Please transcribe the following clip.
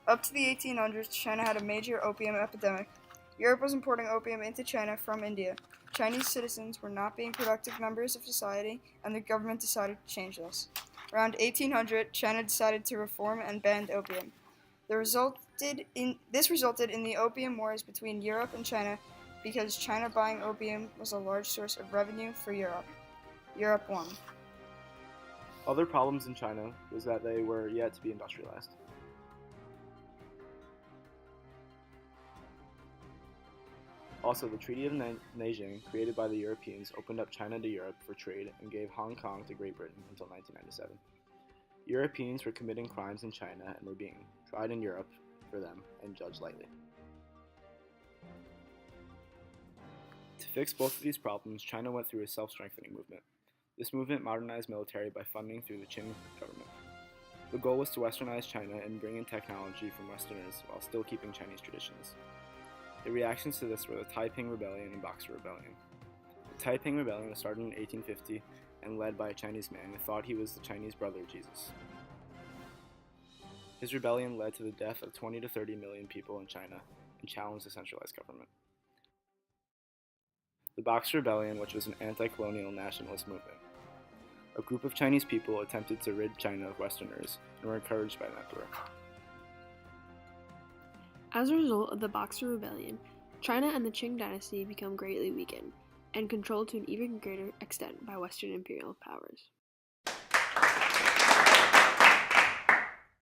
Up to the 1800s, China had a major opium epidemic. Europe was importing opium into China from India. Chinese citizens were not being productive members of society, and the government decided to change this. Around 1800, China decided to reform and banned opium. This resulted in the Opium Wars between Europe and China because China buying opium was a large source of revenue for Europe. Europe won. Other problems in China was that they were yet to be industrialized. Also, the Treaty of Nanjing, created by the Europeans, opened up China to Europe for trade and gave Hong Kong to Great Britain until 1997. Europeans were committing crimes in China and were being tried in Europe for them and judged lightly. To fix both of these problems, China went through a self-strengthening movement. This movement modernized military by funding through the Qing government. The goal was to westernize China and bring in technology from Westerners while still keeping Chinese traditions. The reactions to this were the Taiping Rebellion and Boxer Rebellion. The Taiping Rebellion was started in 1850 and led by a Chinese man who thought he was the Chinese brother of Jesus. His rebellion led to the death of 20 to 30 million people in China and challenged the centralized government. The Boxer Rebellion, which was an anti-colonial nationalist movement. A group of Chinese people attempted to rid China of Westerners and were encouraged by the emperor. As a result of the Boxer Rebellion, China and the Qing dynasty became greatly weakened and controlled to an even greater extent by Western imperial powers.